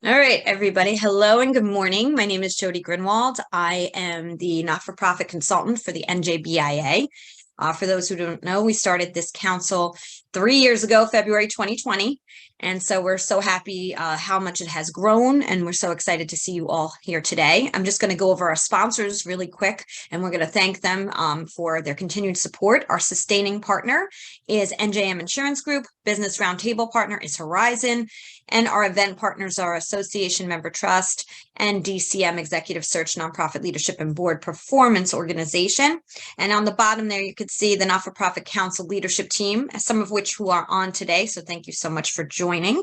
All right, everybody. Hello and good morning. My name is Jody Grinwald. I am the not-for-profit consultant for the NJBIA. For those who don't know, we started this council 3 years ago, February 2020. And so we're so happy how much it has grown, and we're so excited to see you all here today. I'm just going to go over our sponsors really quick, and we're going to thank them for their continued support. Our sustaining partner is NJM Insurance Group. Business Roundtable partner is Horizon. And our event partners are Association Member Trust and DCM Executive Search Nonprofit Leadership and Board Performance Organization. And on the bottom there, you could see the Not-for-Profit Council leadership team, some of which who are on today. So thank you so much for joining.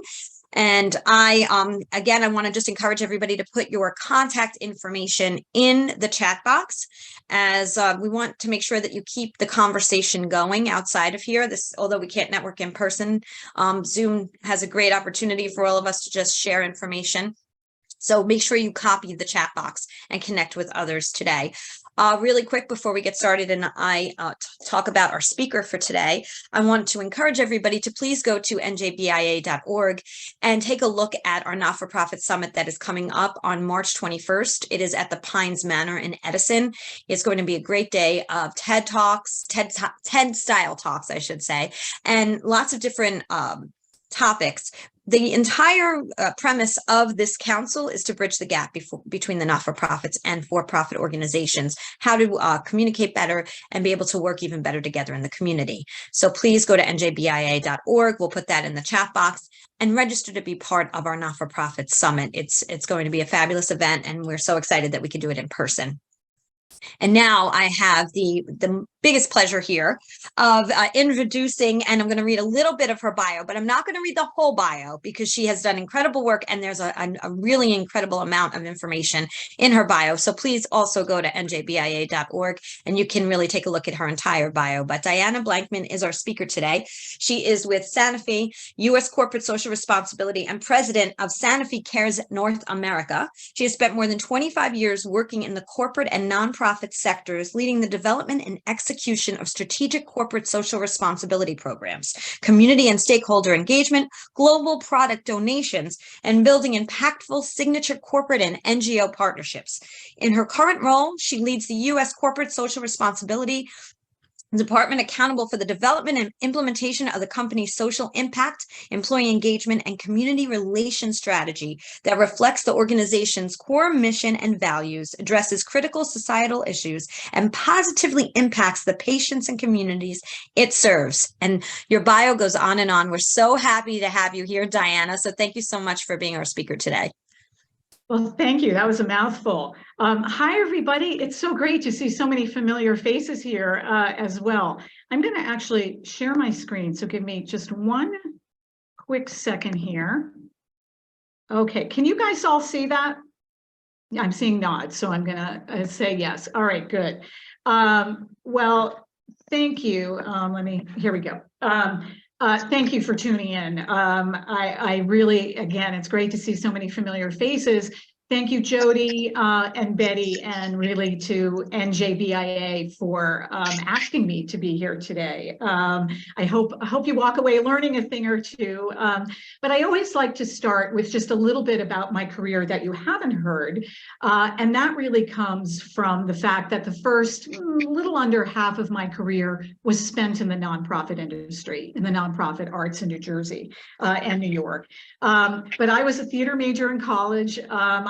And I want to just encourage everybody to put your contact information in the chat box, as we want to make sure that you keep the conversation going outside of here. Although we can't network in person, Zoom has a great opportunity for all of us to just share information. So make sure you copy the chat box and connect with others today. Really quick before we get started and I talk about our speaker for today, I want to encourage everybody to please go to njbia.org and take a look at our not-for-profit summit that is coming up on March 21st. It is at the Pines Manor in Edison. It's going to be a great day of TED Talks, TED style talks, I should say, and lots of different topics. The entire premise of this council is to bridge the gap between the not-for-profits and for-profit organizations, how to communicate better and be able to work even better together in the community. So please go to njbia.org. We'll put that in the chat box and register to be part of our not-for-profit summit. It's going to be a fabulous event, and we're so excited that we can do it in person. And now I have the biggest pleasure here of introducing, and I'm going to read a little bit of her bio, but I'm not going to read the whole bio because she has done incredible work and there's a really incredible amount of information in her bio. So please also go to njbia.org and you can really take a look at her entire bio. But Diana Blankman is our speaker today. She is with Sanofi, U.S. Corporate Social Responsibility and president of Sanofi Cares North America. She has spent more than 25 years working in the corporate and nonprofit sectors, leading the development and execution of strategic corporate social responsibility programs, community and stakeholder engagement, global product donations, and building impactful signature corporate and NGO partnerships. In her current role, she leads the U.S. Corporate Social Responsibility Department accountable for the development and implementation of the company's social impact, employee engagement, and community relations strategy that reflects the organization's core mission and values, addresses critical societal issues, and positively impacts the patients and communities it serves. And your bio goes on and on. We're so happy to have you here, Diana. So thank you so much for being our speaker today. Well, thank you. That was a mouthful. Hi, everybody. It's so great to see so many familiar faces here as well. I'm going to actually share my screen, so give me just one quick second here. Okay, can you guys all see that? I'm seeing nods, so I'm going to say yes. All right, good. Well, thank you. Here we go. Thank you for tuning in. I really, again, it's great to see so many familiar faces. Thank you, Jody and Betty, and really to NJBIA for asking me to be here today. I hope you walk away learning a thing or two. But I always like to start with just a little bit about my career that you haven't heard. And that really comes from the fact that the first little under half of my career was spent in the nonprofit industry, in the nonprofit arts in New Jersey and New York. But I was a theater major in college.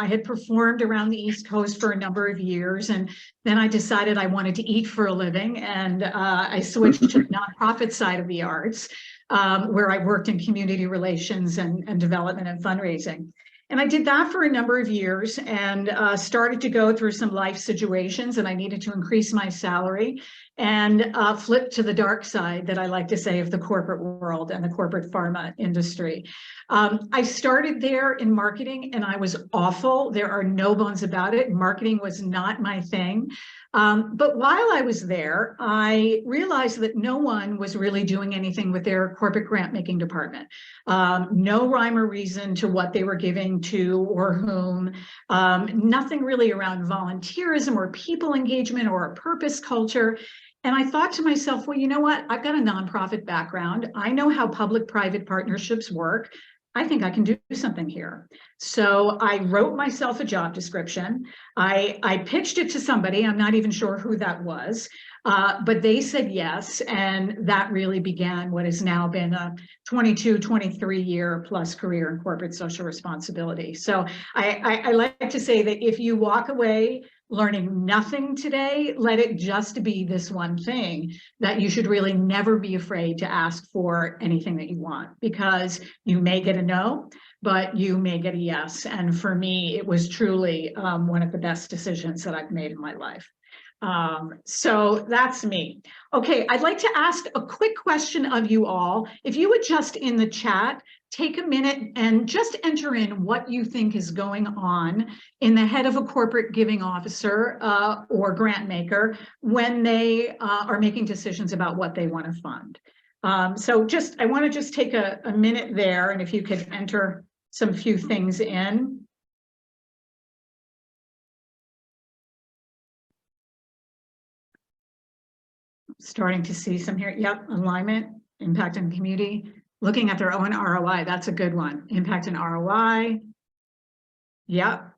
I had performed around the East Coast for a number of years, and then I decided I wanted to eat for a living, and I switched to the nonprofit side of the arts, where I worked in community relations and development and fundraising. And I did that for a number of years and started to go through some life situations, and I needed to increase my salary and flip to the dark side, that I like to say, of the corporate world and the corporate pharma industry. I started there in marketing and I was awful. There are no bones about it. Marketing was not my thing. But while I was there, I realized that no one was really doing anything with their corporate grant making department. No rhyme or reason to what they were giving to or whom. Nothing really around volunteerism or people engagement or a purpose culture. And I thought to myself, well, you know what? I've got a nonprofit background. I know how public-private partnerships work. I think I can do something here. So I wrote myself a job description. I pitched it to somebody. I'm not even sure who that was, but they said yes. And that really began what has now been a 22, 23 year plus career in corporate social responsibility. So I like to say that if you walk away learning nothing today, let it just be this one thing, that you should really never be afraid to ask for anything that you want, because you may get a no, but you may get a yes. And for me, it was truly one of the best decisions that I've made in my life. So that's me. Okay, I'd like to ask a quick question of you all. If you would just in the chat, take a minute and just enter in what you think is going on in the head of a corporate giving officer or grant maker when they are making decisions about what they want to fund. So I want to just take a minute there, and if you could enter some few things in. Starting to see some here. Yep, alignment, impact on community, looking at their own ROI. That's a good one. Impact and ROI. Yep.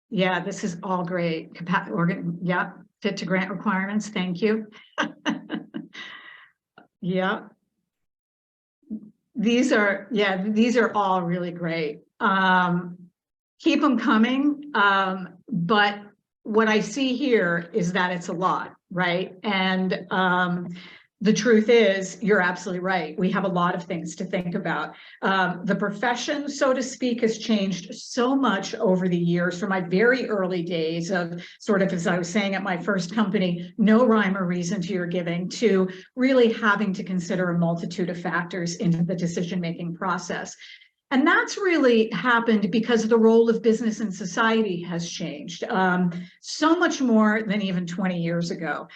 Yeah, this is all great. Yep, fit to grant requirements. Thank you. Yeah. These are all really great. Keep them coming. But what I see here is that it's a lot, right? And the truth is, you're absolutely right. We have a lot of things to think about. The profession, so to speak, has changed so much over the years, from my very early days of sort of, as I was saying at my first company, no rhyme or reason to your giving, to really having to consider a multitude of factors into the decision-making process. And that's really happened because the role of business in society has changed so much more than even 20 years ago.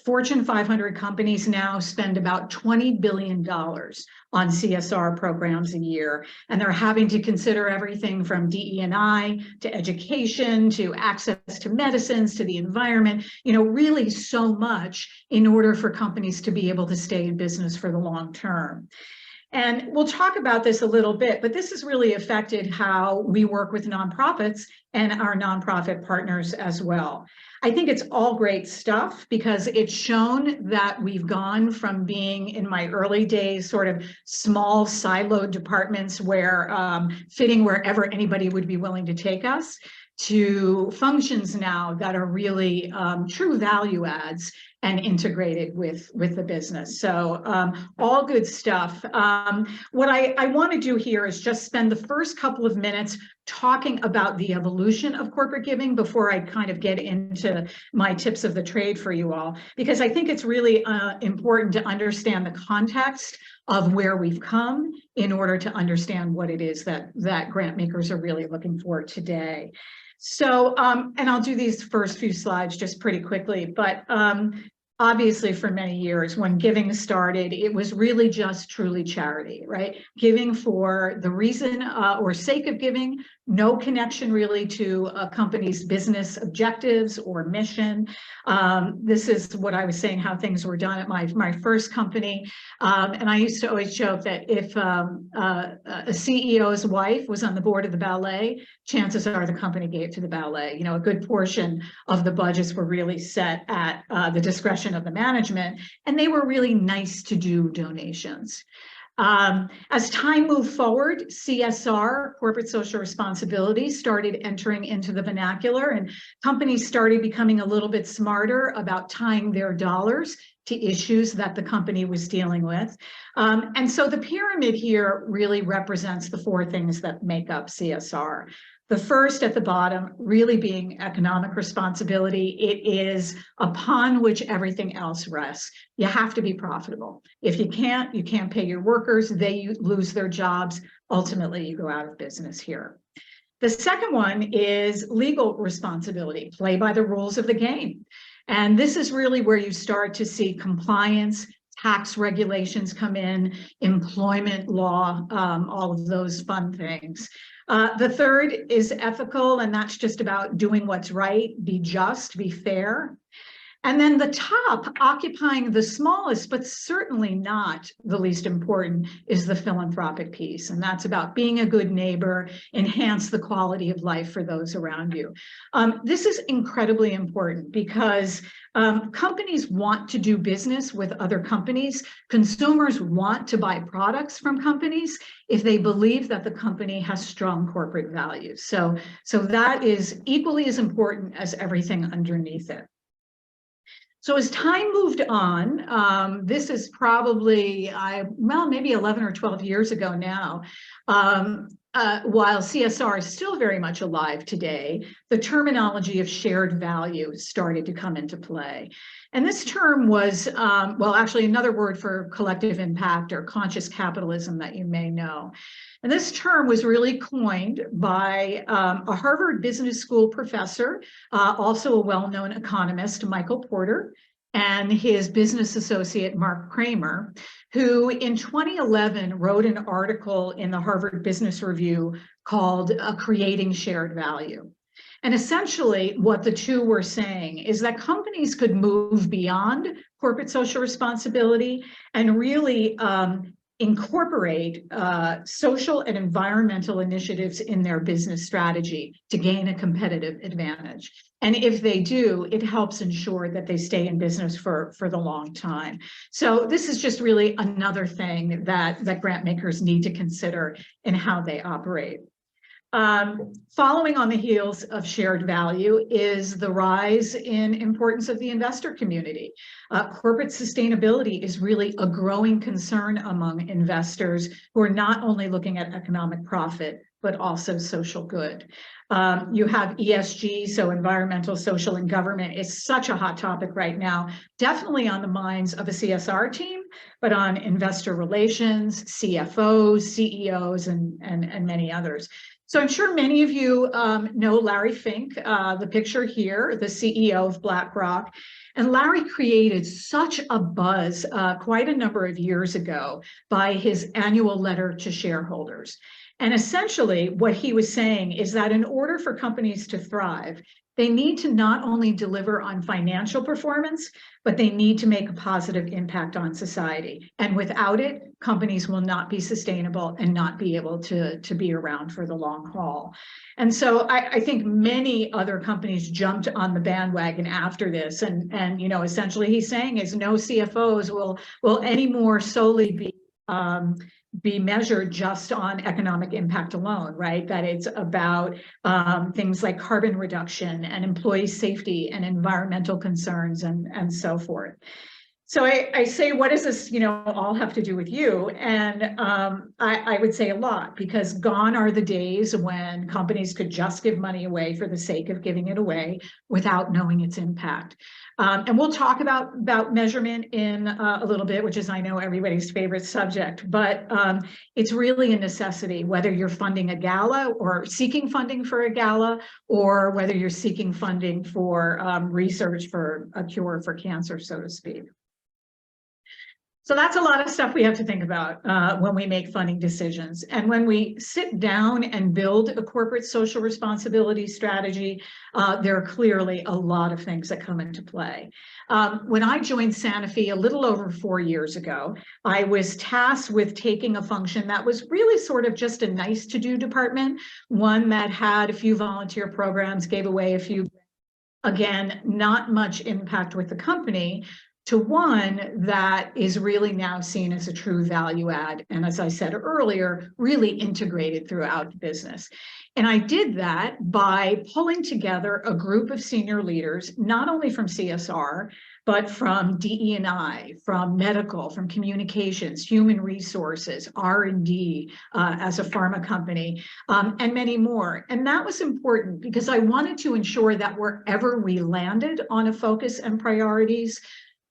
Fortune 500 companies now spend about $20 billion on CSR programs a year, and they're having to consider everything from DE&I to education to access to medicines to the environment, really so much in order for companies to be able to stay in business for the long term. And we'll talk about this a little bit, but this has really affected how we work with nonprofits and our nonprofit partners as well. I think it's all great stuff because it's shown that we've gone from being, in my early days, sort of small siloed departments where fitting wherever anybody would be willing to take us, to functions now that are really true value adds and integrated with the business. So all good stuff. What I want to do here is just spend the first couple of minutes talking about the evolution of corporate giving before I kind of get into my tips of the trade for you all, because I think it's really important to understand the context of where we've come in order to understand what it is that grant makers are really looking for today. So, and I'll do these first few slides just pretty quickly, but obviously for many years when giving started, it was really just truly charity, right? Giving for the reason or sake of giving, no connection really to a company's business objectives or mission. This is what I was saying, how things were done at my first company. And I used to always joke that if a CEO's wife was on the board of the ballet, chances are the company gave to the ballet. A good portion of the budgets were really set at the discretion of the management, and they were really nice to do donations. As time moved forward, CSR, corporate social responsibility, started entering into the vernacular, and companies started becoming a little bit smarter about tying their dollars to issues that the company was dealing with. And so the pyramid here really represents the four things that make up CSR. The first at the bottom really being economic responsibility. It is upon which everything else rests. You have to be profitable. If you can't pay your workers, they lose their jobs. Ultimately, you go out of business here. The second one is legal responsibility, play by the rules of the game. And this is really where you start to see compliance, tax regulations come in, employment law, all of those fun things. The third is ethical, and that's just about doing what's right, be just, be fair. And then the top, occupying the smallest, but certainly not the least important, is the philanthropic piece. And that's about being a good neighbor, enhance the quality of life for those around you. This is incredibly important because companies want to do business with other companies. Consumers want to buy products from companies if they believe that the company has strong corporate values. So that is equally as important as everything underneath it. So as time moved on, this is probably, well, maybe 11 or 12 years ago now, while CSR is still very much alive today, the terminology of shared value started to come into play. And this term was, well, actually another word for collective impact or conscious capitalism that you may know. And this term was really coined by a Harvard Business School professor, also a well-known economist, Michael Porter, and his business associate, Mark Kramer, who in 2011 wrote an article in the Harvard Business Review called Creating Shared Value. And essentially what the two were saying is that companies could move beyond corporate social responsibility and really incorporate social and environmental initiatives in their business strategy to gain a competitive advantage. And if they do, it helps ensure that they stay in business for the long time. So this is just really another thing that grant makers need to consider in how they operate. Following on the heels of shared value is the rise in importance of the investor community. Corporate sustainability is really a growing concern among investors who are not only looking at economic profit, but also social good. You have ESG, so environmental, social, and government is such a hot topic right now, definitely on the minds of a CSR team, but on investor relations, CFOs, CEOs, and many others. So I'm sure many of you know Larry Fink, the picture here, the CEO of BlackRock. And Larry created such a buzz quite a number of years ago by his annual letter to shareholders. And essentially what he was saying is that in order for companies to thrive, they need to not only deliver on financial performance, but they need to make a positive impact on society. And without it, companies will not be sustainable and not be able to be around for the long haul. And so I think many other companies jumped on the bandwagon after this. And you know, essentially he's saying is no CFOs will anymore solely be measured just on economic impact alone, right? That it's about things like carbon reduction and employee safety and environmental concerns and so forth. So I say, what does this, you know, all have to do with you? And I would say a lot, because gone are the days when companies could just give money away for the sake of giving it away without knowing its impact. And we'll talk about measurement in a little bit, which is, I know, everybody's favorite subject, but it's really a necessity, whether you're funding a gala or seeking funding for a gala, or whether you're seeking funding for research for a cure for cancer, so to speak. So that's a lot of stuff we have to think about when we make funding decisions. And when we sit down and build a corporate social responsibility strategy, there are clearly a lot of things that come into play. When I joined Sanofi a little over 4 years ago, I was tasked with taking a function that was really sort of just a nice to do department, one that had a few volunteer programs, gave away a few, again, not much impact with the company, to one that is really now seen as a true value add. And as I said earlier, really integrated throughout the business. And I did that by pulling together a group of senior leaders, not only from CSR, but from DE&I, from medical, from communications, human resources, R&D as a pharma company, and many more. And that was important because I wanted to ensure that wherever we landed on a focus and priorities,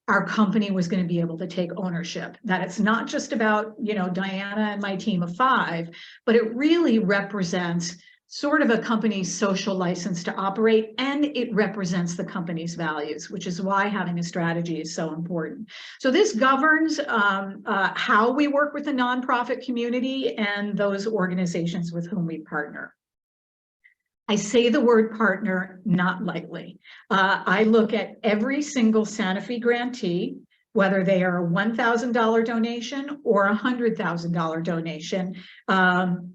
our company was going to be able to take ownership, that it's not just about, you know, Diana and my team of 5, but it really represents sort of a company's social license to operate, and it represents the company's values, which is why having a strategy is so important. So this governs how we work with the nonprofit community and those organizations with whom we partner. I say the word partner not lightly. I look at every single Sanofi grantee, whether they are a $1,000 donation or a $100,000 donation,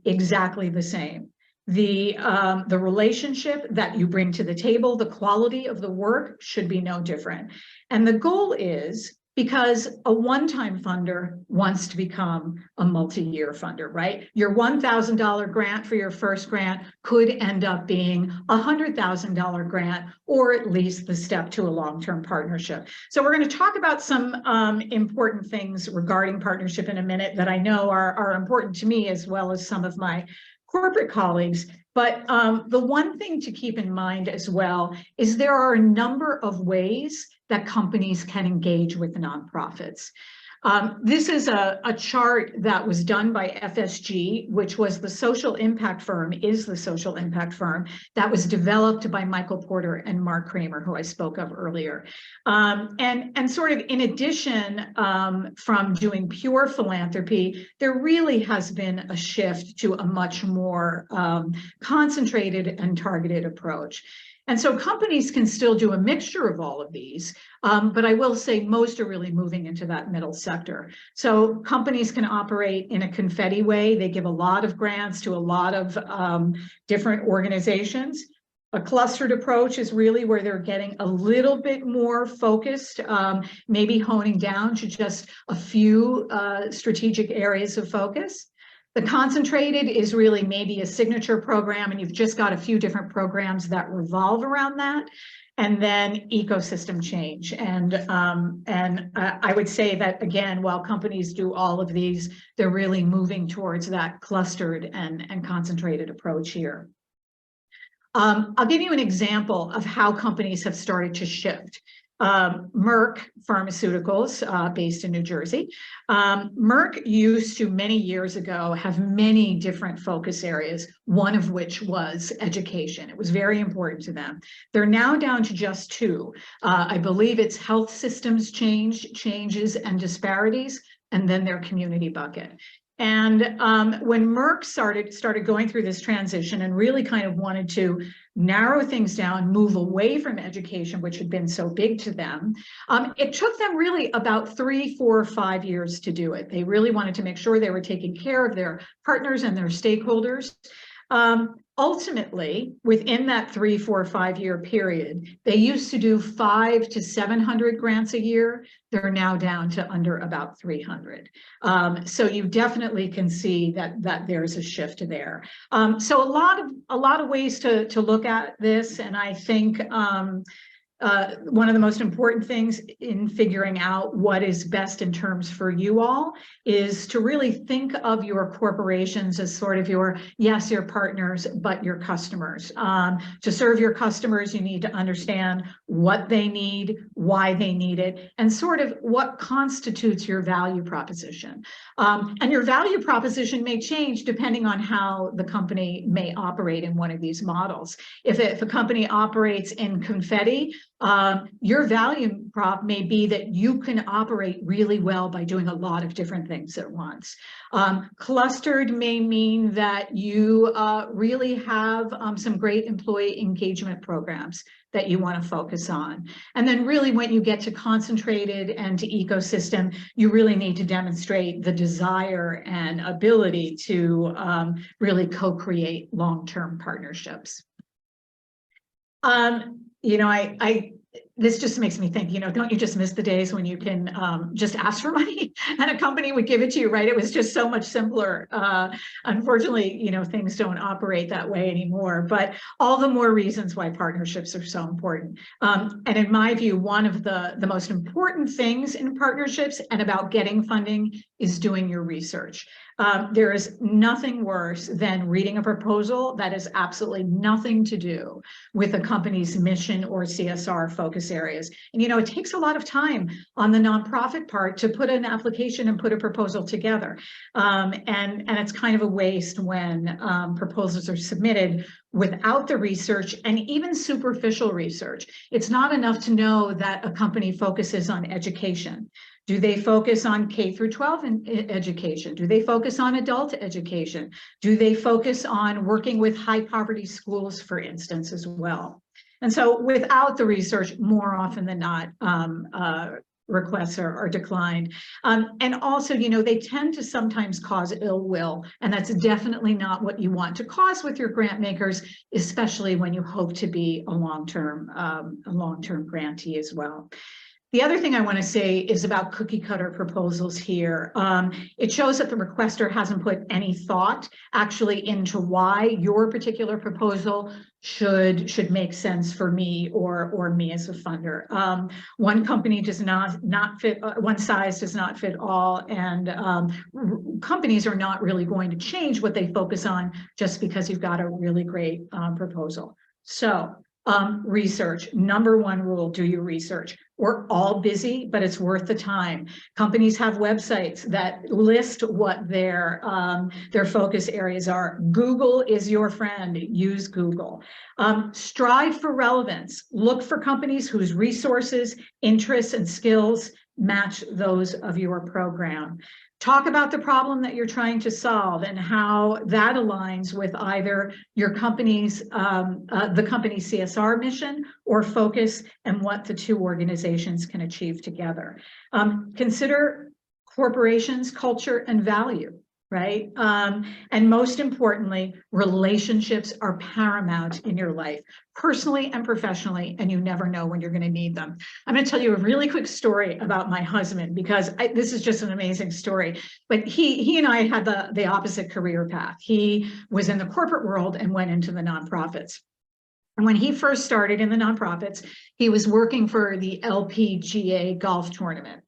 exactly the same. The relationship that you bring to the table, the quality of the work should be no different. And the goal is, because a one-time funder wants to become a multi-year funder, right? Your $1,000 grant for your first grant could end up being a $100,000 grant, or at least the step to a long-term partnership. So we're going to talk about some important things regarding partnership in a minute that I know are important to me, as well as some of my corporate colleagues. But the one thing to keep in mind as well is there are a number of ways that companies can engage with nonprofits. This is a chart that was done by FSG, which was the social impact firm, is the social impact firm that was developed by Michael Porter and Mark Kramer, who I spoke of earlier. And sort of in addition, from doing pure philanthropy, there really has been a shift to a much more concentrated and targeted approach. And so companies can still do a mixture of all of these, but I will say most are really moving into that middle sector. So companies can operate in a confetti way. They give a lot of grants to a lot of different organizations. A clustered approach is really where they're getting a little bit more focused, maybe honing down to just a few strategic areas of focus. The concentrated is really maybe a signature program, and you've just got a few different programs that revolve around that. And then ecosystem change. And I would say that, again, while companies do all of these, they're really moving towards that clustered and concentrated approach here. I'll give you an example of how companies have started to shift. Merck Pharmaceuticals, based in New Jersey. Merck used to, many years ago, have many different focus areas, one of which was education. It was very important to them. They're now down to just two. I believe it's health systems changes and disparities, and then their community bucket. And when Merck started going through this transition and really kind of wanted to narrow things down, move away from education, which had been so big to them, it took them really about 3, 4, 5 years to do it. They really wanted to make sure they were taking care of their partners and their stakeholders. Ultimately, within that 3, 4, 5 year period, they used to do 500 to 700 grants a year. They're now down to under about 300. So you definitely can see that there's a shift there. So a lot of ways to look at this, and I think one of the most important things in figuring out what is best in terms for you all is to really think of your corporations as sort of your partners, but your customers. To serve your customers, you need to understand what they need, why they need it, and sort of what constitutes your value proposition. And your value proposition may change depending on how the company may operate in one of these models. If a company operates in confetti, your value prop may be that you can operate really well by doing a lot of different things at once. Clustered may mean that you really have some great employee engagement programs that you want to focus on. And then really when you get to concentrated and to ecosystem, you really need to demonstrate the desire and ability to really co-create long-term partnerships. You know, this just makes me think, you know, don't you just miss the days when you can just ask for money and a company would give it to you, right? It was just so much simpler. Unfortunately, you know, things don't operate that way anymore, but all the more reasons why partnerships are so important. And in my view, one of the most important things in partnerships and about getting funding is doing your research. There is nothing worse than reading a proposal that has absolutely nothing to do with a company's mission or CSR focus areas. And, you know, it takes a lot of time on the nonprofit part to put an application and put a proposal together. And it's kind of a waste when proposals are submitted without the research and even superficial research. It's not enough to know that a company focuses on education. Do they focus on K through 12 education? Do they focus on adult education? Do they focus on working with high poverty schools, for instance, as well? And so without the research, more often than not, requests are declined. And also, they tend to sometimes cause ill will, and that's definitely not what you want to cause with your grant makers, especially when you hope to be a long-term grantee as well. The other thing I want to say is about cookie cutter proposals here. It shows that the requester hasn't put any thought actually into why your particular proposal should make sense for me or me as a funder. One company does not fit, one size does not fit all, and companies are not really going to change what they focus on just because you've got a really great proposal. So research, number one rule, do your research. We're all busy, but it's worth the time. Companies have websites that list what their focus areas are. Google is your friend, use Google. Strive for relevance. Look for companies whose resources, interests, and skills match those of your program. Talk about the problem that you're trying to solve and how that aligns with either your company's, the company's CSR mission or focus, and what the two organizations can achieve together. Consider corporations, culture, and value, right? And most importantly, relationships are paramount in your life, personally and professionally, and you never know when you're going to need them. I'm going to tell you a really quick story about my husband, because this is just an amazing story. But he and I had the opposite career path. He was in the corporate world and went into the nonprofits. And when he first started in the nonprofits, he was working for the LPGA golf tournament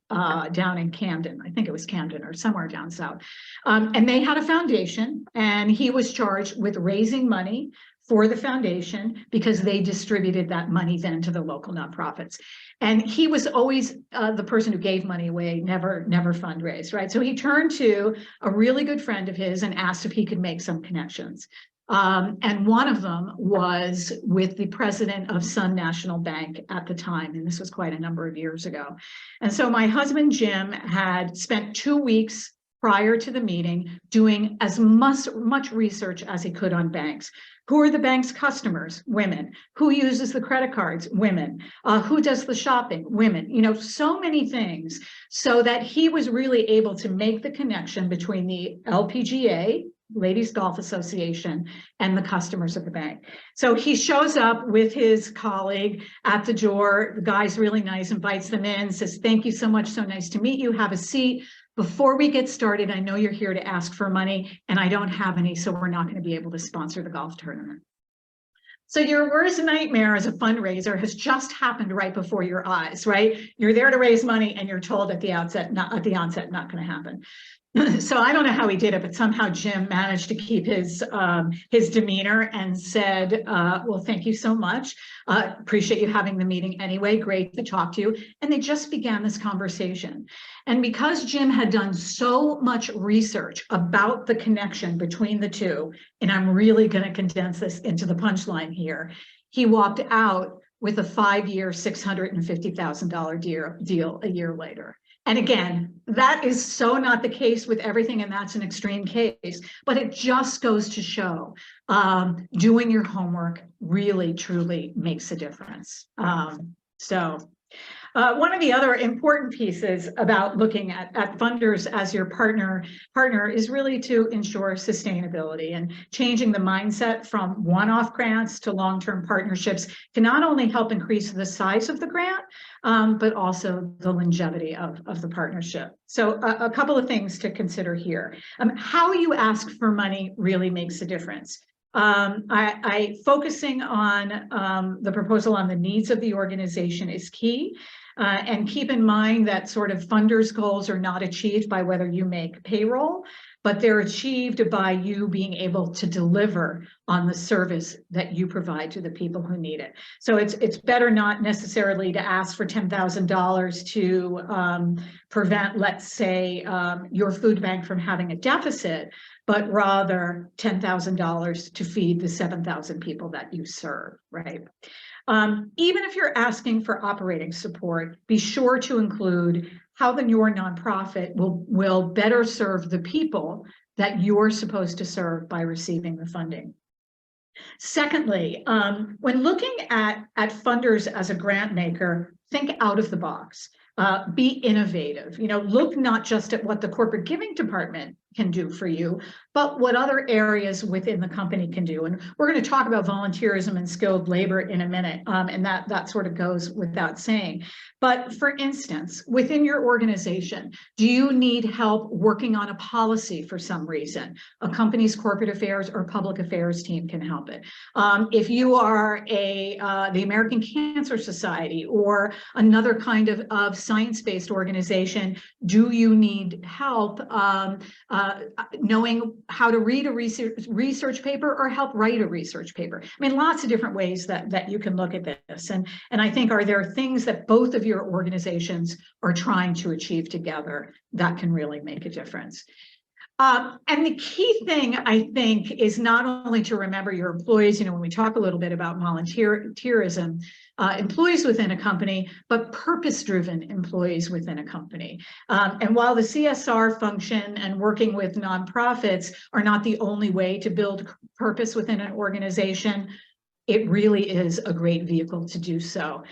down in Camden. I think it was Camden or somewhere down south. And they had a foundation, and he was charged with raising money for the foundation because they distributed that money then to the local nonprofits. And he was always the person who gave money away, never fundraised, right? So he turned to a really good friend of his and asked if he could make some connections. And one of them was with the president of Sun National Bank at the time, and this was quite a number of years ago. And so my husband, Jim, had spent 2 weeks prior to the meeting doing as much research as he could on banks. Who are the bank's customers? Women. Who uses the credit cards? Women. Who does the shopping? Women. So many things, so that he was really able to make the connection between the LPGA, Ladies Golf Association, and the customers of the bank. So he shows up with his colleague at the door. The guy's really nice, invites them in, says, "Thank you so much. So nice to meet you. Have a seat. Before we get started, I know you're here to ask for money, and I don't have any, so we're not going to be able to sponsor the golf tournament." So your worst nightmare as a fundraiser has just happened right before your eyes, right? You're there to raise money, and you're told at the onset, not going to happen. So I don't know how he did it, but somehow Jim managed to keep his demeanor and said, well, thank you so much. Appreciate you having the meeting anyway. Great to talk to you. And they just began this conversation. And because Jim had done so much research about the connection between the two, and I'm really going to condense this into the punchline here, he walked out with a 5-year, $650,000 deal a year later. And again, that is so not the case with everything, and that's an extreme case, but it just goes to show doing your homework really, truly makes a difference. One of the other important pieces about looking at funders as your partner is really to ensure sustainability, and changing the mindset from one-off grants to long-term partnerships can not only help increase the size of the grant, but also the longevity of the partnership. So a couple of things to consider here. How you ask for money really makes a difference. Focusing on the proposal on the needs of the organization is key. And keep in mind that sort of funders' goals are not achieved by whether you make payroll, but they're achieved by you being able to deliver on the service that you provide to the people who need it. So it's better not necessarily to ask for $10,000 to prevent, let's say, your food bank from having a deficit, but rather $10,000 to feed the 7,000 people that you serve, right? Even if you're asking for operating support, be sure to include how your nonprofit will better serve the people that you're supposed to serve by receiving the funding. Secondly, when looking at funders as a grant maker, think out of the box. Be innovative. Look not just at what the corporate giving department can do for you, but what other areas within the company can do. And we're going to talk about volunteerism and skilled labor in a minute, and that sort of goes without saying. But for instance, within your organization, do you need help working on a policy for some reason? A company's corporate affairs or public affairs team can help it. If you are the American Cancer Society or another kind of science-based organization, do you need help knowing how to read a research paper or help write a research paper? I mean, lots of different ways that you can look at this. And I think, are there things that both of your organizations are trying to achieve together that can really make a difference? And the key thing, I think, is not only to remember your employees, when we talk a little bit about volunteerism, employees within a company, but purpose-driven employees within a company. And while the CSR function and working with nonprofits are not the only way to build purpose within an organization, it really is a great vehicle to do so.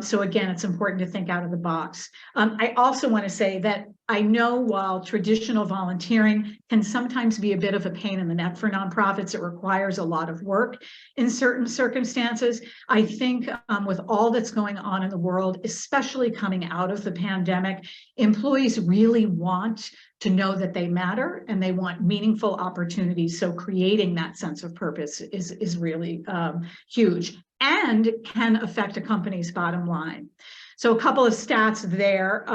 So again, it's important to think out of the box. I also want to say that I know while traditional volunteering can sometimes be a bit of a pain in the neck for nonprofits, it requires a lot of work in certain circumstances. I think with all that's going on in the world, especially coming out of the pandemic, employees really want to know that they matter and they want meaningful opportunities. So creating that sense of purpose is really huge and can affect a company's bottom line. So a couple of stats there.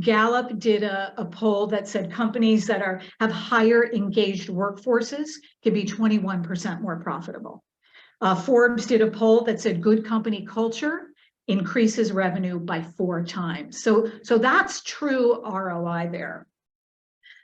Gallup did a poll that said companies that have higher engaged workforces can be 21% more profitable. Forbes did a poll that said good company culture increases revenue by 4 times. So that's true ROI there.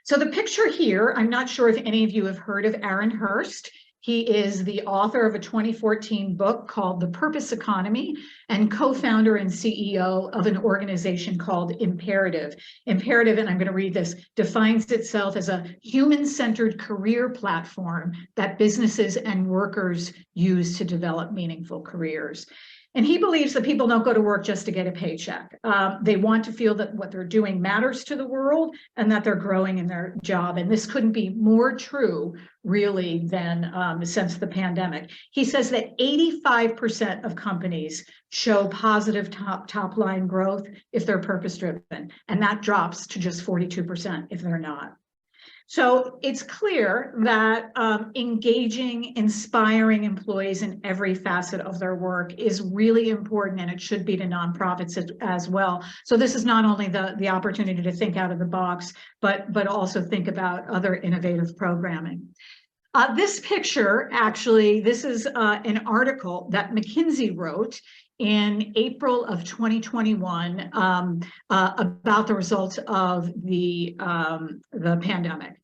So the picture here, I'm not sure if any of you have heard of Aaron Hurst. He is the author of a 2014 book called The Purpose Economy and co-founder and CEO of an organization called Imperative. Imperative, and I'm going to read this, defines itself as a human-centered career platform that businesses and workers use to develop meaningful careers. And he believes that people don't go to work just to get a paycheck. They want to feel that what they're doing matters to the world and that they're growing in their job. And this couldn't be more true, really, than since the pandemic. He says that 85% of companies show positive top line growth if they're purpose-driven, and that drops to just 42% if they're not. So it's clear that engaging, inspiring employees in every facet of their work is really important, and it should be to nonprofits as well. So this is not only the opportunity to think out of the box, but also think about other innovative programming. This picture, actually, this is an article that McKinsey wrote in April of 2021 about the results of the pandemic.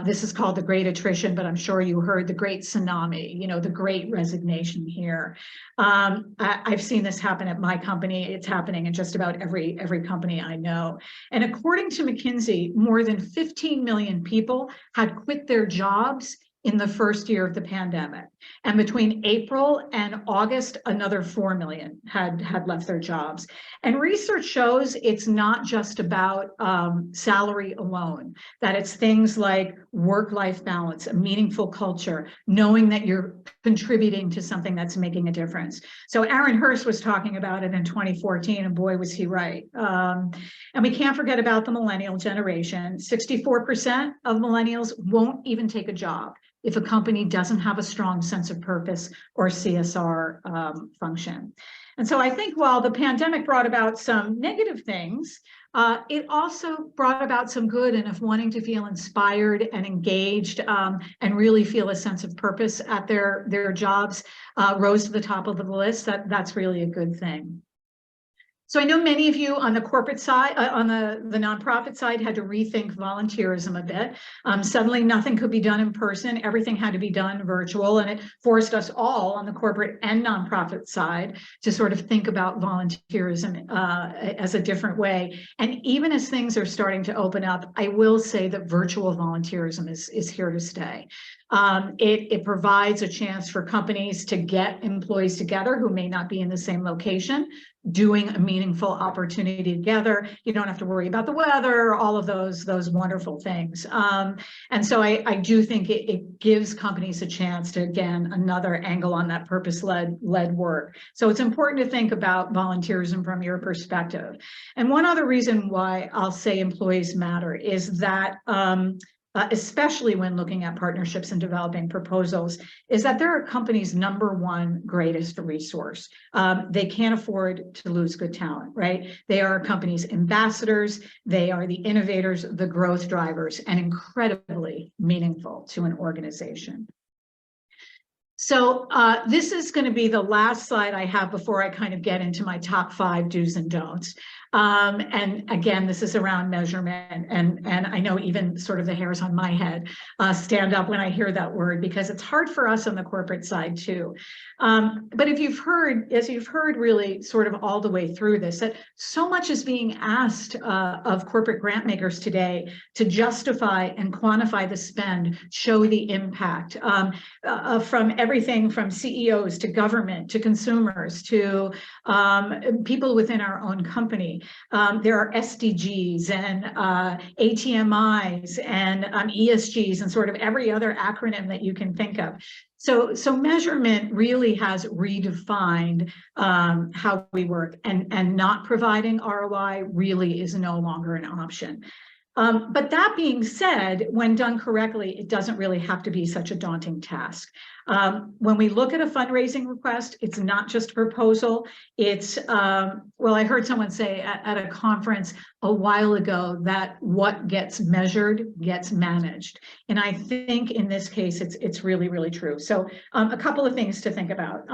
This is called the Great Attrition, but I'm sure you heard the Great Tsunami, the Great Resignation here. I've seen this happen at my company. It's happening in just about every company I know. And according to McKinsey, more than 15 million people had quit their jobs in the first year of the pandemic. And between April and August, another 4 million had left their jobs. And research shows it's not just about salary alone, that it's things like work-life balance, a meaningful culture, knowing that you're contributing to something that's making a difference. So Aaron Hurst was talking about it in 2014, and boy, was he right. And we can't forget about the millennial generation. 64% of millennials won't even take a job if a company doesn't have a strong sense of purpose or CSR function. And so I think while the pandemic brought about some negative things, it also brought about some good. And if wanting to feel inspired and engaged and really feel a sense of purpose at their jobs rose to the top of the list, that's really a good thing. So I know many of you on the corporate side, on the nonprofit side, had to rethink volunteerism a bit. Suddenly nothing could be done in person. Everything had to be done virtual, and it forced us all on the corporate and nonprofit side to sort of think about volunteerism as a different way. And even as things are starting to open up, I will say that virtual volunteerism is here to stay. It provides a chance for companies to get employees together who may not be in the same location, doing a meaningful opportunity together. You don't have to worry about the weather, all of those wonderful things. And so I do think it gives companies a chance to, again, another angle on that purpose-led work. So it's important to think about volunteerism from your perspective. And one other reason why I'll say employees matter is that especially when looking at partnerships and developing proposals, is that they're a company's #1 greatest resource. They can't afford to lose good talent, right? They are a company's ambassadors. They are the innovators, the growth drivers, and incredibly meaningful to an organization. So this is going to be the last slide I have before I kind of get into my top 5 do's and don'ts. And again, this is around measurement. And I know even sort of the hairs on my head stand up when I hear that word, because it's hard for us on the corporate side too. But as you've heard really sort of all the way through this, that so much is being asked of corporate grant makers today to justify and quantify the spend, show the impact from everything from CEOs to government to consumers to people within our own company. There are SDGs and ATMIs and ESGs and sort of every other acronym that you can think of. So measurement really has redefined how we work, and not providing ROI really is no longer an option. But that being said, when done correctly, it doesn't really have to be such a daunting task. When we look at a fundraising request, it's not just a proposal. It's, well, I heard someone say at a conference a while ago that what gets measured gets managed. And I think in this case, it's really, really true. So a couple of things to think about.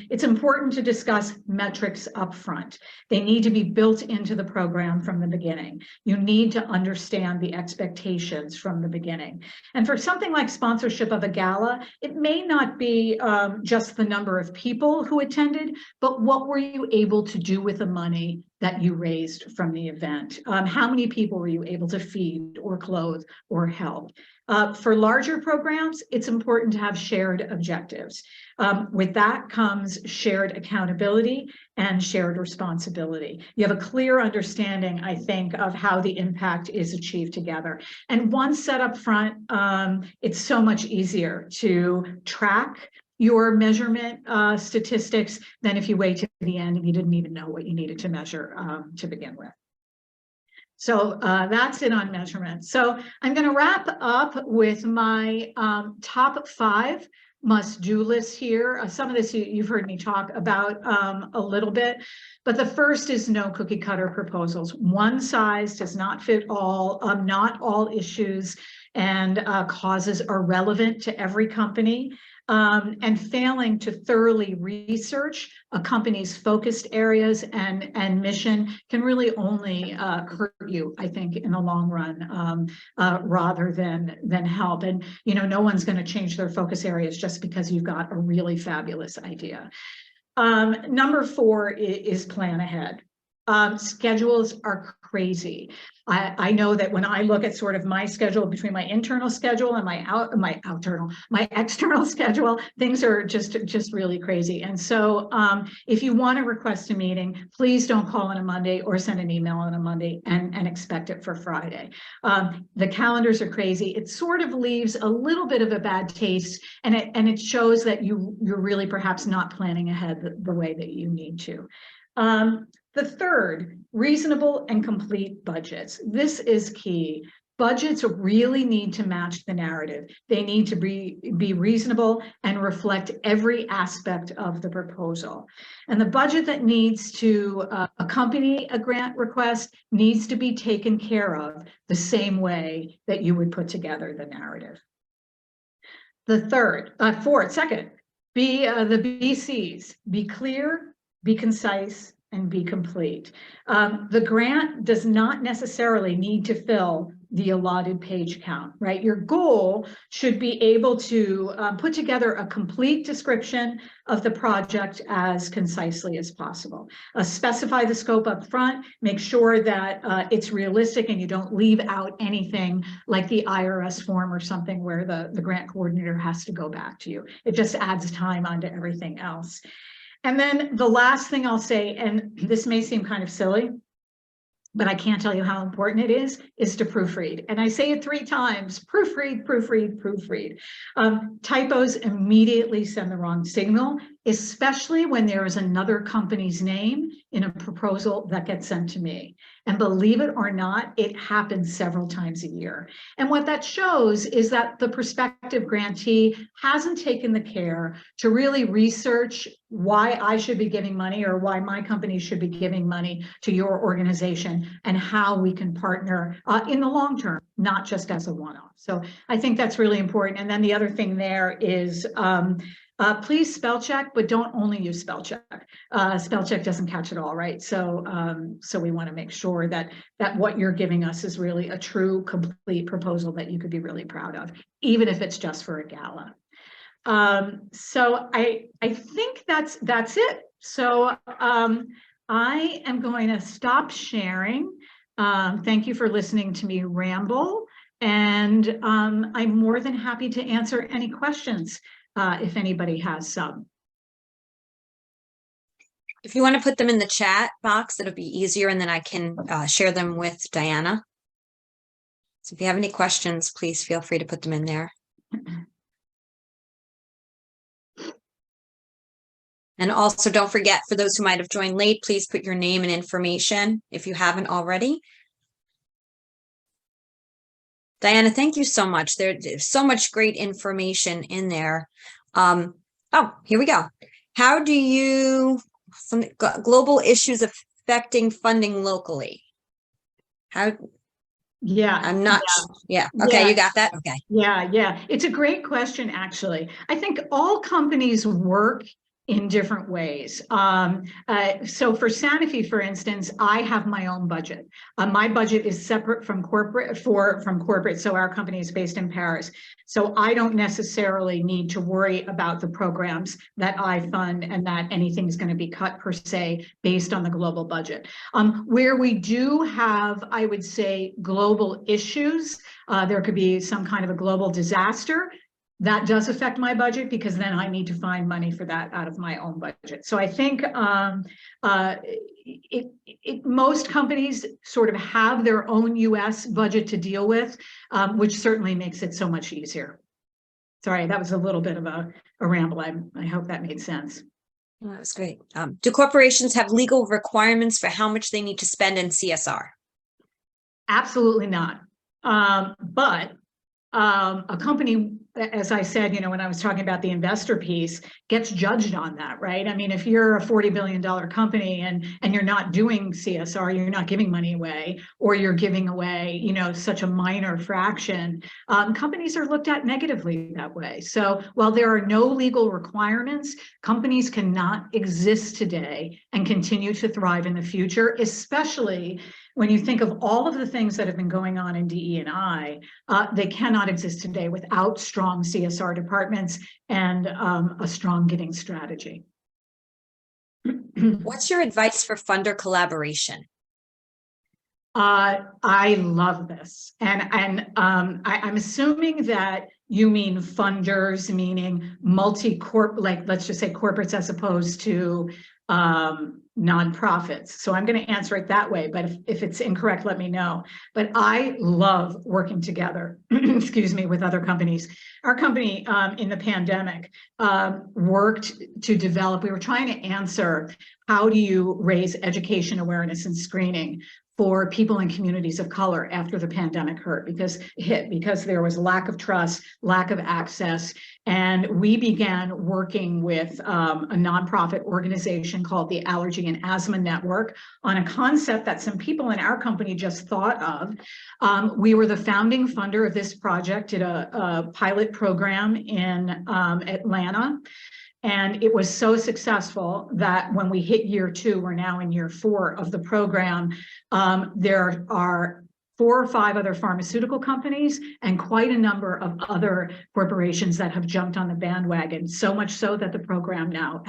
It's important to discuss metrics up front. They need to be built into the program from the beginning. You need to understand the expectations from the beginning. And for something like sponsorship of a gala, it may not be just the number of people who attended, but what were you able to do with the money that you raised from the event? How many people were you able to feed or clothe or help? For larger programs, it's important to have shared objectives. With that comes shared accountability and shared responsibility. You have a clear understanding, I think, of how the impact is achieved together. And once set up front, it's so much easier to track your measurement statistics than if you wait to the end and you didn't even know what you needed to measure to begin with. So that's it on measurement. So I'm going to wrap up with my top 5 must-do lists here. Some of this you've heard me talk about a little bit, but the first is no cookie cutter proposals. One size does not fit all. Not all issues and causes are relevant to every company. And failing to thoroughly research a company's focused areas and mission can really only hurt you, I think, in the long run, rather than help. And no one's going to change their focus areas just because you've got a really fabulous idea. Number 4 is plan ahead. Schedules are crazy. I know that when I look at sort of my schedule between my internal schedule and my external schedule, things are just really crazy. And so if you want to request a meeting, please don't call on a Monday or send an email on a Monday and expect it for Friday. The calendars are crazy. It sort of leaves a little bit of a bad taste, and it shows that you're really perhaps not planning ahead the way that you need to. The third, reasonable and complete budgets. This is key. Budgets really need to match the narrative. They need to be reasonable and reflect every aspect of the proposal. And the budget that needs to accompany a grant request needs to be taken care of the same way that you would put together the narrative. The second, be the BCs. Be clear, be concise, and be complete. The grant does not necessarily need to fill the allotted page count, right? Your goal should be able to put together a complete description of the project as concisely as possible. Specify the scope up front, make sure that it's realistic and you don't leave out anything like the IRS form or something where the grant coordinator has to go back to you. It just adds time onto everything else. And then the last thing I'll say, and this may seem kind of silly, but I can't tell you how important it is to proofread. And I say it 3 times, proofread, proofread, proofread. Typos immediately send the wrong signal, especially when there is another company's name in a proposal that gets sent to me. And believe it or not, it happens several times a year. And what that shows is that the prospective grantee hasn't taken the care to really research why I should be giving money or why my company should be giving money to your organization and how we can partner in the long term, not just as a one-off. So I think that's really important. And then the other thing there is please spell check, but don't only use spell check. Spell check doesn't catch it all, right? So so we want to make sure that what you're giving us is really a true, complete proposal that you could be really proud of, even if it's just for a gala. So I think that's it. So I am going to stop sharing. Thank you for listening to me ramble, and I'm more than happy to answer any questions if anybody has some. If you want to put them in the chat box, it'll be easier, and then I can share them with Diana. So if you have any questions, please feel free to put them in there. And also don't forget, for those who might have joined late, please put your name and information if you haven't already. Diana, thank you so much. There's so much great information in there. Oh, here we go. How do you, some global issues affecting funding locally? How? Yeah, I'm not. Yeah. Okay. Yeah. You got that. Okay. Yeah. It's a great question, actually. I think all companies work in different ways. So for Sanofi, for instance, I have my own budget. My budget is separate from corporate, from corporate. So our company is based in Paris. So I don't necessarily need to worry about the programs that I fund and that anything's going to be cut per se based on the global budget. Where we do have, I would say, global issues, there could be some kind of a global disaster. That does affect my budget because then I need to find money for that out of my own budget. So I think most companies sort of have their own US budget to deal with, which certainly makes it so much easier. Sorry, that was a little bit of a ramble. I hope that made sense. Well, that was great. Do corporations have legal requirements for how much they need to spend in CSR? Absolutely not. But a company, as I said, when I was talking about the investor piece, gets judged on that, right? I mean, if you're a $40 billion company and you're not doing CSR, you're not giving money away, or you're giving away, such a minor fraction, companies are looked at negatively that way. So while there are no legal requirements, companies cannot exist today and continue to thrive in the future, especially when you think of all of the things that have been going on in DE&I, they cannot exist today without strong CSR departments and a strong giving strategy. What's your advice for funder collaboration? I love this. And I'm assuming that you mean funders, meaning multi-corp, like let's just say corporates as opposed to nonprofits. So I'm going to answer it that way, but if it's incorrect, let me know. But I love working together, excuse me, with other companies. Our company in the pandemic worked to develop, we were trying to answer, how do you raise education awareness and screening for people in communities of color after the pandemic hit, because there was lack of trust, lack of access. And we began working with a nonprofit organization called the Allergy and Asthma Network on a concept that some people in our company just thought of. We were the founding funder of this project, did a pilot program in Atlanta. And it was so successful that when we hit year 2, we're now in year 4 of the program. There are 4 or 5 other pharmaceutical companies and quite a number of other corporations that have jumped on the bandwagon, so much so that the program now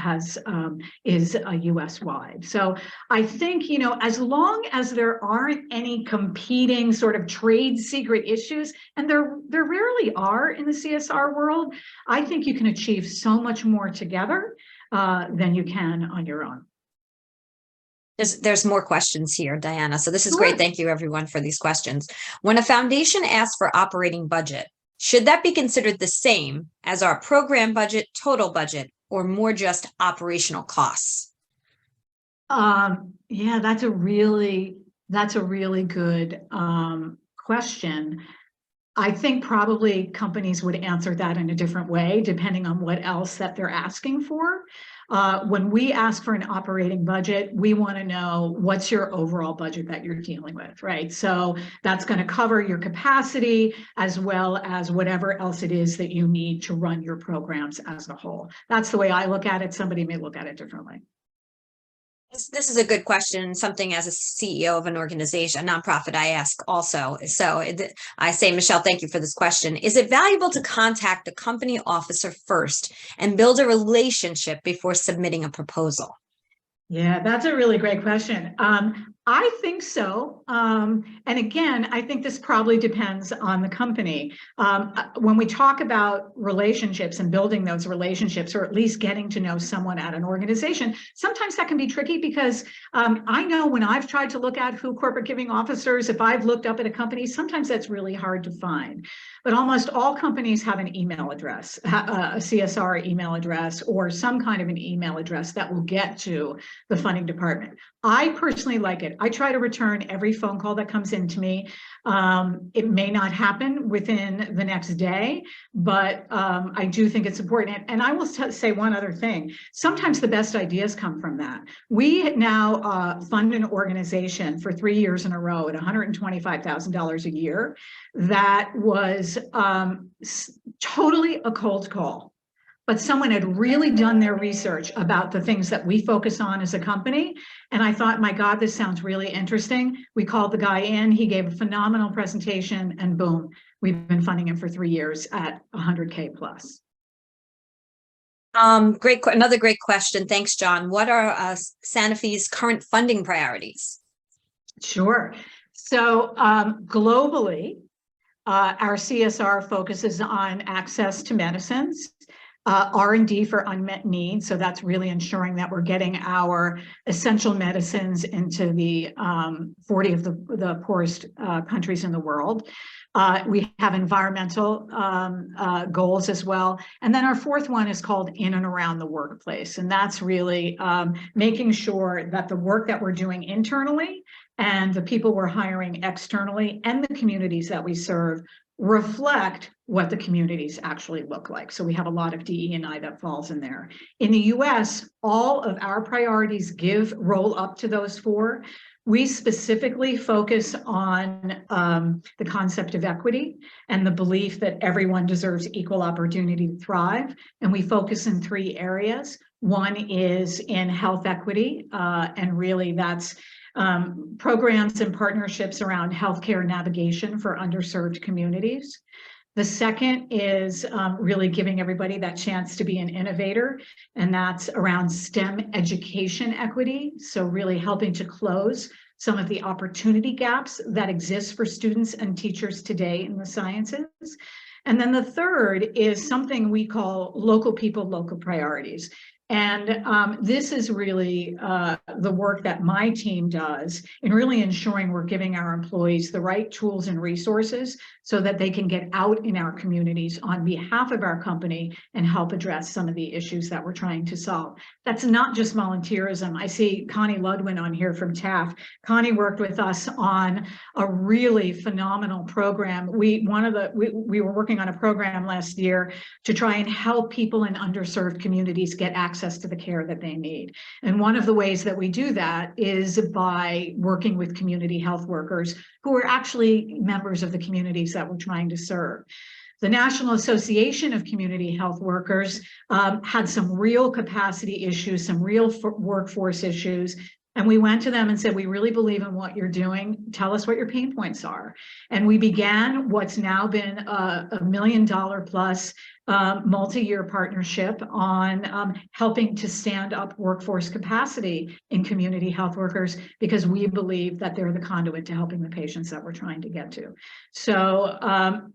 is US wide. So I think, as long as there aren't any competing sort of trade secret issues, and there rarely are in the CSR world, I think you can achieve so much more together than you can on your own. There's more questions here, Diana. So this is Sure. great. Thank you, everyone, for these questions. When a foundation asks for operating budget, should that be considered the same as our program budget, total budget, or more just operational costs? Yeah, that's a really good question. I think probably companies would answer that in a different way, depending on what else that they're asking for. When we ask for an operating budget, we want to know what's your overall budget that you're dealing with, right? So that's going to cover your capacity as well as whatever else it is that you need to run your programs as a whole. That's the way I look at it. Somebody may look at it differently. This is a good question, something as a CEO of an organization, a nonprofit, I ask also. So I say, Michelle, thank you for this question. Is it valuable to contact the company officer first and build a relationship before submitting a proposal? Yeah, that's a really great question. I think so. And again, I think this probably depends on the company. When we talk about relationships and building those relationships, or at least getting to know someone at an organization, sometimes that can be tricky because I know when I've tried to look at who corporate giving officers, if I've looked up at a company, sometimes that's really hard to find. But almost all companies have an email address, a CSR email address, or some kind of an email address that will get to the funding department. I personally like it. I try to return every phone call that comes into me. It may not happen within the next day, but I do think it's important. And I will say one other thing. Sometimes the best ideas come from that. We now fund an organization for 3 years in a row at $125,000 a year. That was totally a cold call. But someone had really done their research about the things that we focus on as a company. And I thought, my God, this sounds really interesting. We called the guy in, he gave a phenomenal presentation, and boom, we've been funding him for 3 years at 100K plus. Another great question. Thanks, John. What are Sanofi's current funding priorities? Sure. So globally, our CSR focuses on access to medicines, R&D for unmet needs. So that's really ensuring that we're getting our essential medicines into the 40 of the poorest countries in the world. We have environmental goals as well. And then our 4th one is called in and around the workplace. And that's really making sure that the work that we're doing internally and the people we're hiring externally and the communities that we serve reflect what the communities actually look like. So we have a lot of DE&I that falls in there. In the US, all of our priorities roll up to those 4. We specifically focus on the concept of equity and the belief that everyone deserves equal opportunity to thrive. And we focus in 3 areas. One is in health equity, and really that's programs and partnerships around healthcare navigation for underserved communities. The second is really giving everybody that chance to be an innovator, and that's around STEM education equity. So really helping to close some of the opportunity gaps that exist for students and teachers today in the sciences. And then the third is something we call local people, local priorities. And this is really the work that my team does in really ensuring we're giving our employees the right tools and resources so that they can get out in our communities on behalf of our company and help address some of the issues that we're trying to solve. That's not just volunteerism. I see Connie Ludwin on here from TAF. Connie worked with us on a really phenomenal program. We were working on a program last year to try and help people in underserved communities get access to the care that they need. And one of the ways that we do that is by working with community health workers who are actually members of the communities that we're trying to serve. The National Association of Community Health Workers had some real capacity issues, some real workforce issues. And we went to them and said, we really believe in what you're doing. Tell us what your pain points are. And we began what's now been a $1 million plus multi-year partnership on helping to stand up workforce capacity in community health workers, because we believe that they're the conduit to helping the patients that we're trying to get to. So,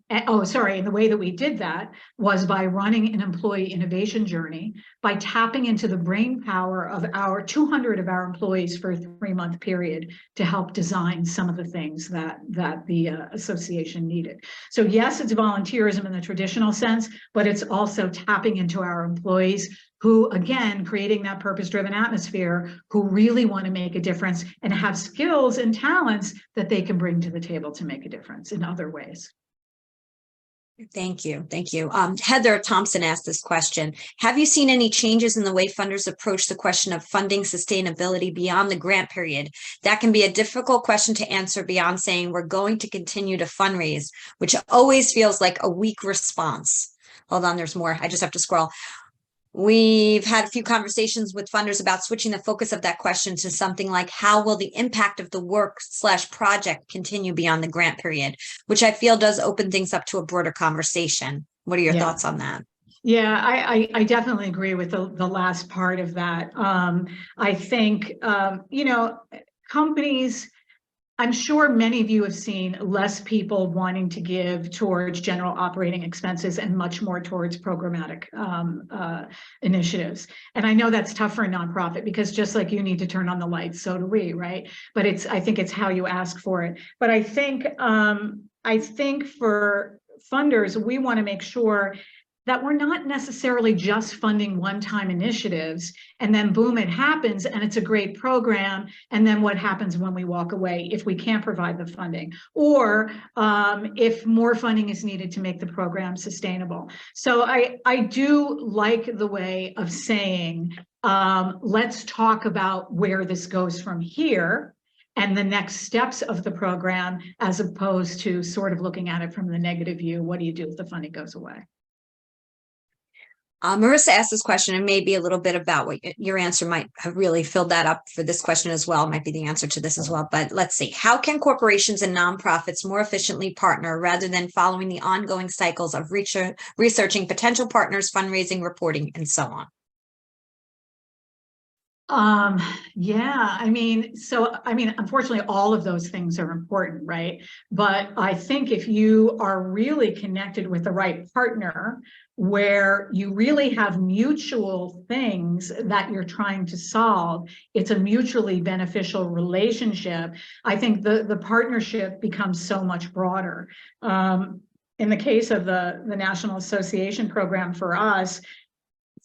and the way that we did that was by running an employee innovation journey, by tapping into the brain power of our 200 of our employees for a 3-month period to help design some of the things that the association needed. So yes, it's volunteerism in the traditional sense, but it's also tapping into our employees who, again, creating that purpose-driven atmosphere, who really want to make a difference and have skills and talents that they can bring to the table to make a difference in other ways. Thank you. Thank you. Heather Thompson asked this question. Have you seen any changes in the way funders approach the question of funding sustainability beyond the grant period? That can be a difficult question to answer beyond saying we're going to continue to fundraise, which always feels like a weak response. Hold on, there's more. I just have to scroll. We've had a few conversations with funders about switching the focus of that question to something like, how will the impact of the work/project continue beyond the grant period, which I feel does open things up to a broader conversation. What are your thoughts on that? Yeah, I definitely agree with the last part of that. I think, companies, I'm sure many of you have seen less people wanting to give towards general operating expenses and much more towards programmatic initiatives. And I know that's tough for a nonprofit, because just like you need to turn on the lights, so do we, right? But I think it's how you ask for it. But I think for funders, we want to make sure that we're not necessarily just funding one-time initiatives and then boom, it happens and it's a great program. And then what happens when we walk away if we can't provide the funding, or if more funding is needed to make the program sustainable. So I do like the way of saying, let's talk about where this goes from here and the next steps of the program, as opposed to sort of looking at it from the negative view. What do you do if the funding goes away? Marissa asked this question, and maybe a little bit about what your answer might have really filled that up for this question as well. Might be the answer to this as well. But let's see. How can corporations and nonprofits more efficiently partner rather than following the ongoing cycles of researching potential partners, fundraising, reporting, and so on? Unfortunately, all of those things are important, right? But I think if you are really connected with the right partner, where you really have mutual things that you're trying to solve, it's a mutually beneficial relationship. I think the partnership becomes so much broader. In the case of the National Association program for us,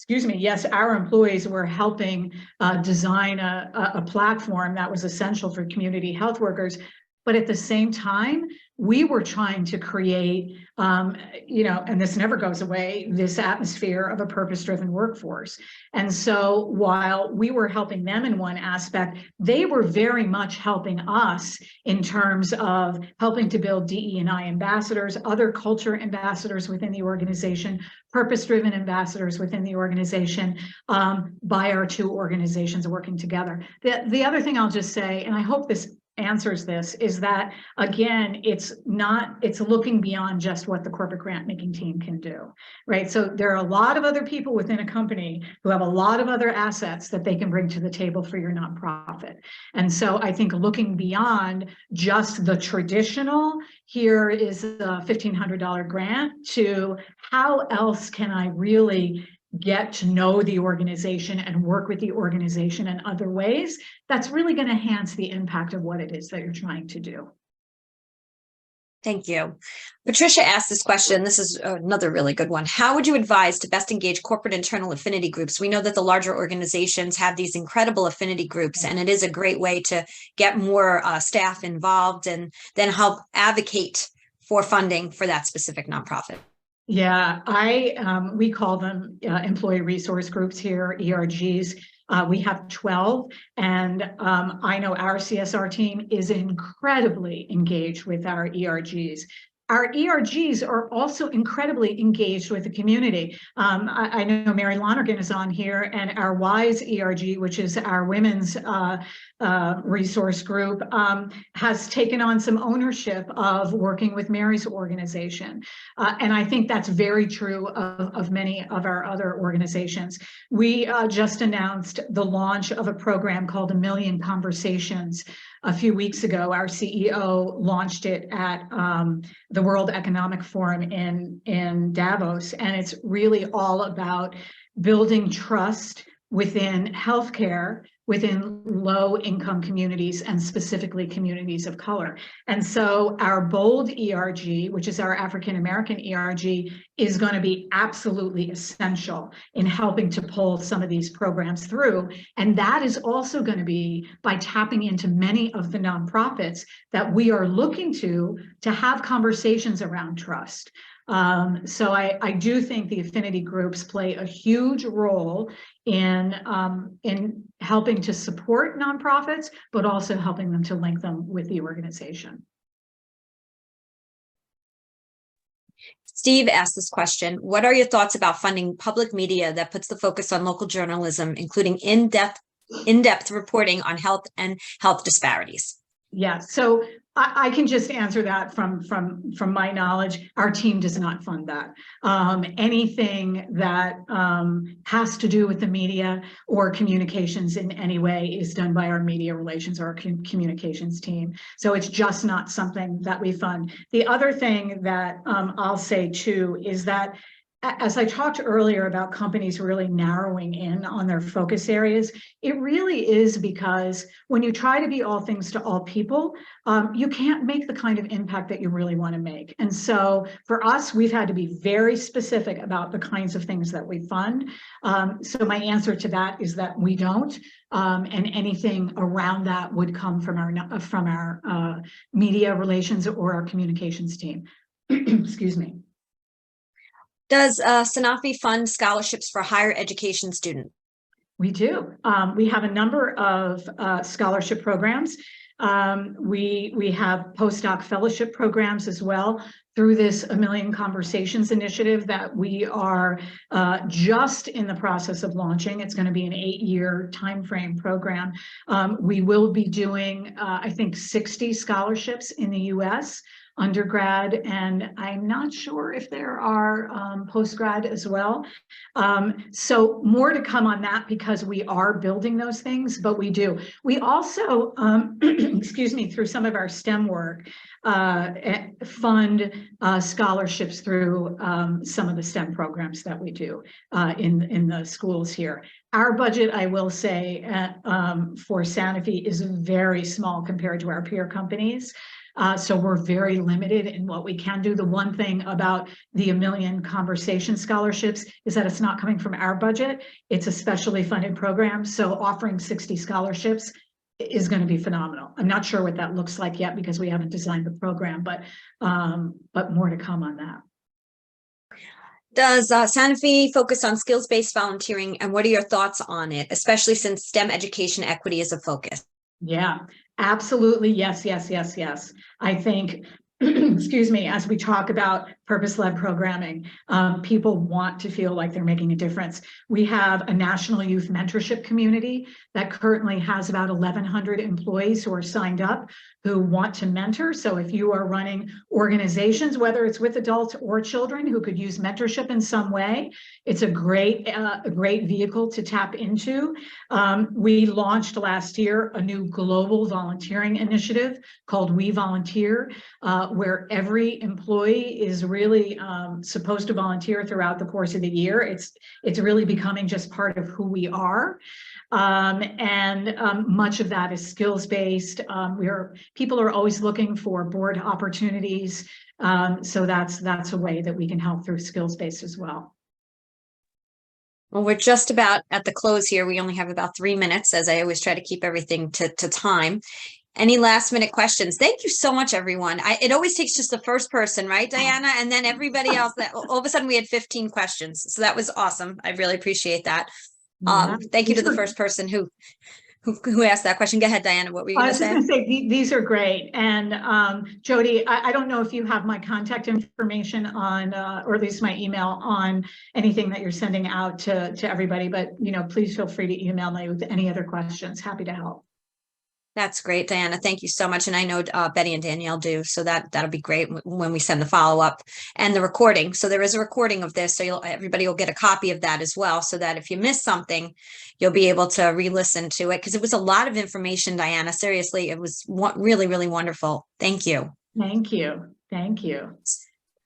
yes, our employees were helping design a platform that was essential for community health workers. But at the same time, we were trying to create, and this never goes away, this atmosphere of a purpose-driven workforce. And so while we were helping them in one aspect, they were very much helping us in terms of helping to build DE&I ambassadors, other culture ambassadors within the organization, purpose-driven ambassadors within the organization, by our two organizations working together. The other thing I'll just say, and I hope this answers this, is that again, it's looking beyond just what the corporate grant making team can do, right? So there are a lot of other people within a company who have a lot of other assets that they can bring to the table for your nonprofit. And so I think looking beyond just the traditional, here is a $1,500 grant, to how else can I really get to know the organization and work with the organization in other ways, that's really going to enhance the impact of what it is that you're trying to do. Thank you. Patricia asked this question. This is another really good one. How would you advise to best engage corporate internal affinity groups? We know that the larger organizations have these incredible affinity groups, and it is a great way to get more staff involved and then help advocate for funding for that specific nonprofit. Yeah, we call them employee resource groups here, ERGs. We have 12, and I know our CSR team is incredibly engaged with our ERGs. Our ERGs are also incredibly engaged with the community. I know Mary Lonergan is on here, and our WISE ERG, which is our women's resource group, has taken on some ownership of working with Mary's organization. And I think that's very true of many of our other organizations. We just announced the launch of a program called A Million Conversations. A few weeks ago, our CEO launched it at the World Economic Forum in Davos, and it's really all about building trust within healthcare, within low-income communities, and specifically communities of color. And so our BOLD ERG, which is our African-American ERG, is going to be absolutely essential in helping to pull some of these programs through. And that is also going to be by tapping into many of the nonprofits that we are looking to have conversations around trust. So I do think the affinity groups play a huge role in helping to support nonprofits, but also helping them to link them with the organization. Steve asked this question: what are your thoughts about funding public media that puts the focus on local journalism, including in-depth reporting on health and health disparities? Yeah, so I can just answer that from my knowledge. Our team does not fund that. Anything that has to do with the media or communications in any way is done by our media relations or our communications team. So it's just not something that we fund. The other thing that I'll say too is that, as I talked earlier about companies really narrowing in on their focus areas, it really is because when you try to be all things to all people, you can't make the kind of impact that you really want to make. And so for us, we've had to be very specific about the kinds of things that we fund. So my answer to that is that we don't, and anything around that would come from our media relations or our communications team. Excuse me. Does Sanofi fund scholarships for higher education students? We do. We have a number of scholarship programs. We have postdoc fellowship programs as well through this A Million Conversations initiative that we are just in the process of launching. It's going to be an 8-year timeframe program. We will be doing, I think, 60 scholarships in the US. Undergrad, and I'm not sure if there are postgrad as well. So more to come on that because we are building those things, but we do. We also, excuse me, through some of our STEM work, fund scholarships through some of the STEM programs that we do in the schools here. Our budget, I will say, for Sanofi is very small compared to our peer companies. So we're very limited in what we can do. The one thing about the A Million Conversation scholarships is that it's not coming from our budget. It's a specially funded program. So offering 60 scholarships is going to be phenomenal. I'm not sure what that looks like yet because we haven't designed the program, but more to come on that. Does Sanofi focus on skills-based volunteering, and what are your thoughts on it, especially since STEM education equity is a focus? Yeah, absolutely. Yes, yes, yes, yes. I think, excuse me, as we talk about purpose-led programming, people want to feel like they're making a difference. We have a national youth mentorship community that currently has about 1,100 employees who are signed up who want to mentor. So if you are running organizations, whether it's with adults or children who could use mentorship in some way, it's a great vehicle to tap into. We launched last year a new global volunteering initiative called We Volunteer, where every employee is really supposed to volunteer throughout the course of the year. It's really becoming just part of who we are. And much of that is skills-based. People are always looking for board opportunities. So that's a way that we can help through skills-based as well. Well, we're just about at the close here. We only have about 3 minutes, as I always try to keep everything to time. Any last minute questions? Thank you so much, everyone. It always takes just the first person, right, Diana? And then everybody else. That all of a sudden we had 15 questions. So that was awesome. I really appreciate that. Thank you to the first person who who asked that question. Go ahead, Diana. What were you I going to was just say? going to say these are great. And Jody, I don't know if you have my contact information on, or at least my email on anything that you're sending out to everybody, but please feel free to email me with any other questions. Happy to help. That's great, Diana. Thank you so much. And I know Betty and Danielle do, so that'll be great when we send the follow-up and the recording. So there is a recording of this, so everybody will get a copy of that as well, so that if you miss something, you'll be able to re-listen to it, because it was a lot of information, Diana. Seriously, it was really, really wonderful. Thank you. Thank you. Thank you.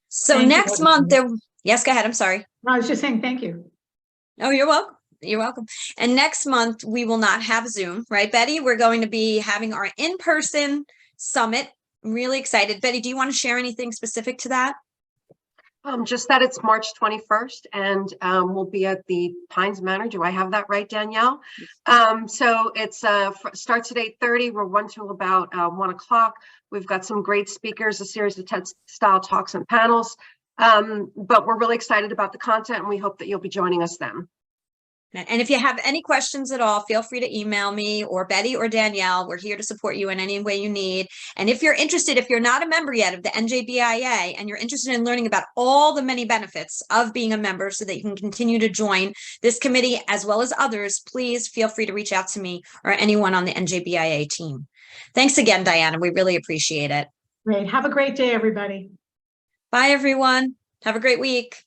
So Thank next you. month yes, go ahead. I'm sorry. I was just saying thank you. Oh, you're welcome. You're welcome. And next month, we will not have Zoom, right, Betty? We're going to be having our in-person summit. I'm really excited. Betty, do you want to share anything specific to that? Just that it's March 21st, and we'll be at the Pines Manor. Do I have that right, Danielle? So it's starts at 8:30. We'll run till about 1 o'clock. We've got some great speakers, a series of TED-style talks and panels. But we're really excited about the content, and we hope that you'll be joining us then. And if you have any questions at all, feel free to email me or Betty or Danielle. We're here to support you in any way you need. And if you're interested, if you're not a member yet of the NJBIA and you're interested in learning about all the many benefits of being a member so that you can continue to join this committee as well as others, please feel free to reach out to me or anyone on the NJBIA team. Thanks again, Diana. We really appreciate it. Great. Have a great day, everybody. Bye, everyone. Have a great week.